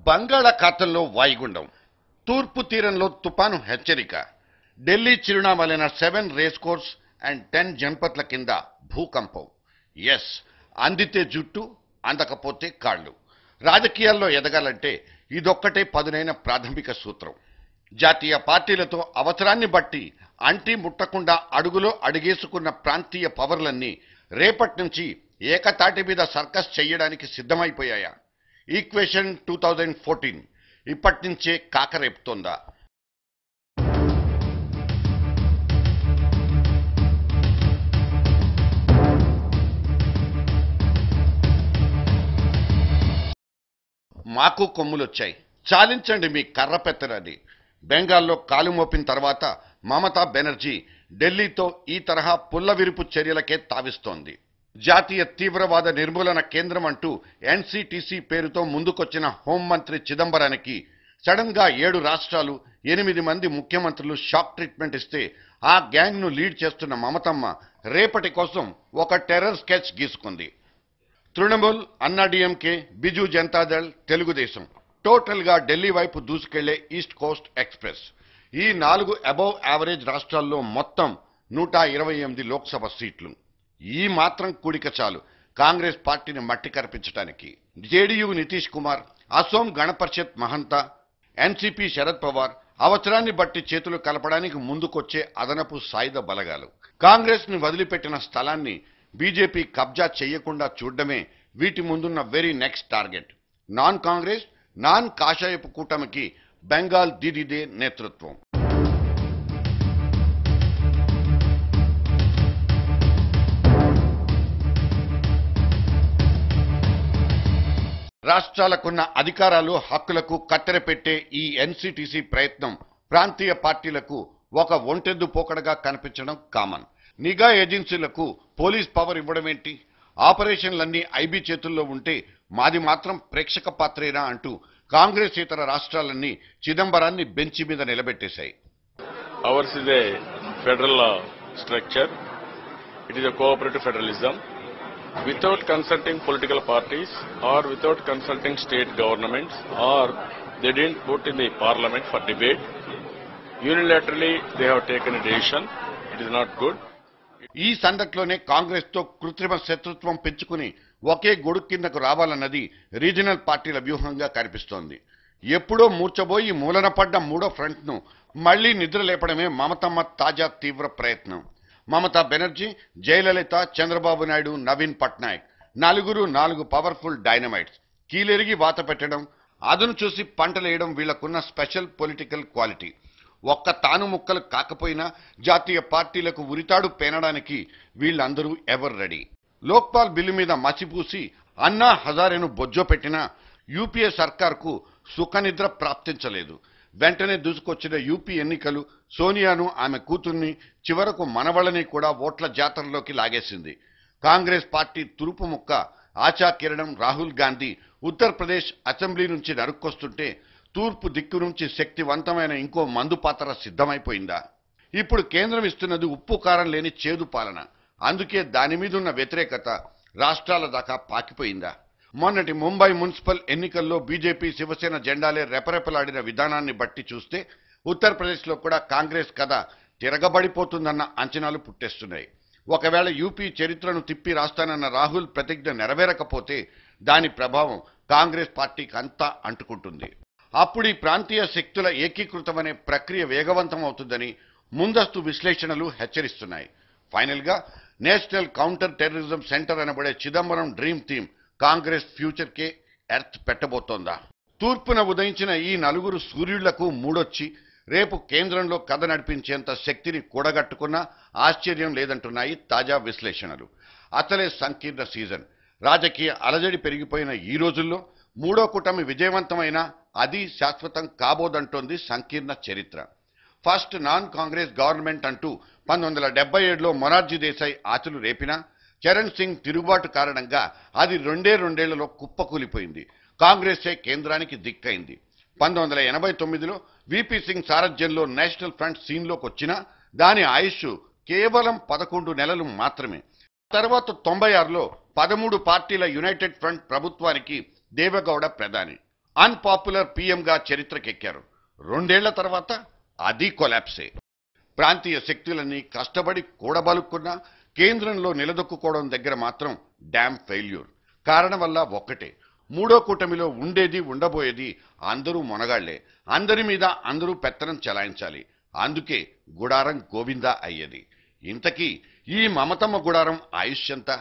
బంగాళాఖాతంలో వాయుగుండం, తూర్పు తీరంలో తుపాను హెచ్చరిక, ఢిల్లీ చిరునామాలైన 7 రేస్ కోర్స్ అండ్ 10 జన్పథ్ల కింద భూకంపం. ఎస్, అందితే జుట్టు, అందకపోతే కాళ్ళు. రాజకీయాల్లో ఎదగాలంటే ఇదొక్కటే పదునైన ప్రాథమిక సూత్రం. జాతీయ పార్టీలతో అవసరాన్ని బట్టి అంటి ముట్టకుండా అడుగులో అడుగేసుకున్న ప్రాంతీయ పవర్లన్నీ రేపటి నుంచి ఏకతాటి మీద సర్కస్ చేయడానికి సిద్ధమైపోయాయా? ఈక్వేషన్ 2014 ఇప్పటి నుంచే కాకరేపుతోందా? మాకు కొమ్ములొచ్చాయి, చాలించండి మీ కర్ర పెత్తనాన్ని. బెంగాల్లో కాలు మోపిన తర్వాత మమతా బెనర్జీ ఢిల్లీతో ఈ తరహా పుల్లవిరుపు చర్యలకే తావిస్తోంది. జాతీయ తీవ్రవాద నిర్మూలన కేంద్రం అంటూ ఎన్సిటిసి పేరుతో ముందుకొచ్చిన హోంమంత్రి చిదంబరానికి సడన్ గా 7 రాష్ట్రాలు 8 మంది ముఖ్యమంత్రులు షాక్ ట్రీట్మెంట్ ఇస్తే ఆ గ్యాంగ్ ను లీడ్ చేస్తున్న మమతమ్మ రేపటి కోసం ఒక టెర్రర్ స్కెచ్ గీసుకుంది. తృణమూల్, అన్నాడీఎంకే, బిజు జనతాదళ్, తెలుగుదేశం టోటల్ గా ఢిల్లీ వైపు దూసుకెళ్లే ఈస్ట్ కోస్ట్ ఎక్స్ప్రెస్. ఈ 4 అబౌవ్ యావరేజ్ రాష్ట్రాల్లో మొత్తం 128 లోక్సభ సీట్లు. ఈ మాత్రం కూడిక చాలు కాంగ్రెస్ పార్టీని మట్టి కరిపించడానికి. జేడీయూ నితీష్ కుమార్, అసోం గణపరిషత్ మహంతా, ఎన్సీపీ శరద్ పవార్ అవసరాన్ని బట్టి చేతులు కలపడానికి ముందుకొచ్చే అదనపు సాయుధ బలగాలు. కాంగ్రెస్ ని వదిలిపెట్టిన స్థలాన్ని బీజేపీ కబ్జా చేయకుండా చూడడమే వీటి ముందున్న very next target. Non Congress, non కాషాయపు కూటమికి బెంగాల్ దీదీదే నేతృత్వం. రాష్ట్రాలకున్న అధికారాలు, హక్కులకు కత్తెర పెట్టే ఈ ఎన్సిటిసి ప్రయత్నం ప్రాంతీయ పార్టీలకు ఒక ఒంటెద్దు పోకడగా కనిపించడం కామన్. నిఘా ఏజెన్సీలకు పోలీస్ పవర్ ఇవ్వడమేంటి? ఆపరేషన్లన్నీ ఐబీ చేతుల్లో ఉంటే మాది మాత్రం ప్రేక్షక పాత్రేనా అంటూ కాంగ్రెస్ ఇతర రాష్ట్రాలన్నీ చిదంబరాన్ని బెంచి మీద నిలబెట్టేశాయి. Ours is a federal structure. It is a cooperative federalism. Without consulting political parties or without consulting state governments, or they didn't put in the parliament for debate, unilaterally they have taken a decision. It is not good. ఈ సందట్లోనే కాంగ్రెస్ తో కృత్రిమ శత్రుత్వం పెంచుకుని ఒకే గొడుగు కిందకు రావాలన్నది regional పార్టీల వ్యూహంగా కనిపిస్తోంది. ఎప్పుడో మూర్చబోయి మూలన పడ్డ మూడో ఫ్రంట్ ను మళ్లీ నిద్రలేపడమే మమతమ్మ తాజా తీవ్ర ప్రయత్నం. మమతా బెనర్జీ, జయలలిత, చంద్రబాబు నాయుడు, నవీన్ పట్నాయక్ నలుగురు 4 పవర్ఫుల్ డైనమైట్స్. కీలెరిగి వాత పెట్టడం, అదును చూసి పంటలేయడం వీళ్లకున్న స్పెషల్ పొలిటికల్ క్వాలిటీ. ఒక్క తాను ముక్కలు కాకపోయినా జాతీయ పార్టీలకు ఉరితాడు పేనడానికి వీళ్ళందరూ ఎవర్ రెడీ. లోక్పాల్ బిల్లు మీద మసిపూసి అన్నా హజారేను బొజ్జో పెట్టినా యూపీఏ సర్కార్కు సుఖనిద్ర ప్రాప్తించలేదు. వెంటనే దూసుకొచ్చిన యూపీ ఎన్నికలు సోనియాను, ఆమె కూతుర్ని, చివరకు మనవళ్ళని కూడా ఓట్ల జాతరలోకి లాగేసింది. కాంగ్రెస్ పార్టీ తురుపు ముక్క ఆచా కిరణం రాహుల్ గాంధీ ఉత్తరప్రదేశ్ అసెంబ్లీ నుంచి నరుక్కొస్తుంటే తూర్పు దిక్కు నుంచి శక్తివంతమైన ఇంకో మందు పాత్ర సిద్ధమైపోయిందా? ఇప్పుడు కేంద్రం ఇస్తున్నది ఉప్పు కారం లేని చేదు పాలన. అందుకే దాని మీదున్న వ్యతిరేకత రాష్ట్రాల దాకా పాకిపోయిందా? మొన్నటి ముంబై మున్సిపల్ ఎన్నికల్లో బీజేపీ, శివసేన జెండాలే రెపరెపలాడిన విధానాన్ని బట్టి చూస్తే ఉత్తరప్రదేశ్లో కూడా కాంగ్రెస్ కథ తిరగబడిపోతుందన్న అంచనాలు పుట్టేస్తున్నాయి. ఒకవేళ యూపీ చరిత్రను తిప్పి రాస్తానన్న రాహుల్ ప్రతిజ్ఞ నెరవేరకపోతే దాని ప్రభావం కాంగ్రెస్ పార్టీకి అంతా అంటుకుంటుంది. అప్పుడు ఈ ప్రాంతీయ శక్తుల ఏకీకృతమనే ప్రక్రియ వేగవంతం అవుతుందని ముందస్తు విశ్లేషణలు హెచ్చరిస్తున్నాయి. ఫైనల్ గా నేషనల్ కౌంటర్ టెర్రరిజం సెంటర్ అనబడే Chidambaram dream theme Congress future కే ఎర్త్ పెట్టబోతోందా? తూర్పున ఉదయించిన ఈ 4 సూర్యుళ్లకు మూడొచ్చి రేపు కేంద్రంలో కథ నడిపించేంత శక్తిని కూడగట్టుకున్నా ఆశ్చర్యం లేదంటున్నాయి తాజా విశ్లేషణలు. అసలే సంకీర్ణ సీజన్. రాజకీయ అలజడి పెరిగిపోయిన ఈ రోజుల్లో మూడో కూటమి విజయవంతమైన అది శాశ్వతం కాబోదంటోంది సంకీర్ణ చరిత్ర. ఫస్ట్ నాన్ కాంగ్రెస్ గవర్నమెంట్ అంటూ 1977లో మొరార్జీ దేశాయ్ ఆశలు రేపినా చరణ్ సింగ్ తిరుగుబాటు కారణంగా అది 2 కుప్పకూలిపోయింది. కాంగ్రెసే కేంద్రానికి దిక్కైంది. 1989లో విపి సింగ్ సారథ్యంలో నేషనల్ ఫ్రంట్ సీన్లోకి వచ్చినా దాని ఆయుష్ కేవలం 11 నెలలు మాత్రమే. తర్వాత 96లో 13 పార్టీల యునైటెడ్ ఫ్రంట్ ప్రభుత్వానికి దేవగౌడ ప్రధాని. అన్పాపులర్ పీఎంగా చరిత్రకెక్కారు. 2 ఏళ్ల తర్వాత అది కొలాప్సే. ప్రాంతీయ శక్తులన్నీ కష్టపడి కూడబలుక్కున్నా కేంద్రంలో నిలదొక్కుకోవడం దగ్గర మాత్రం డ్యామ్ ఫెయిల్యూర్. కారణం వల్ల ఒక్కటే, మూడో కూటమిలో ఉండేది ఉండబోయేది అందరూ మొనగాళ్లే. అందరి మీద అందరూ పెత్తనం చెలాయించాలి. అందుకే గుడారం గోవిందా అయ్యేది. ఇంతకీ ఈ మమతమ్మ గుడారం ఆయుష్యంతా?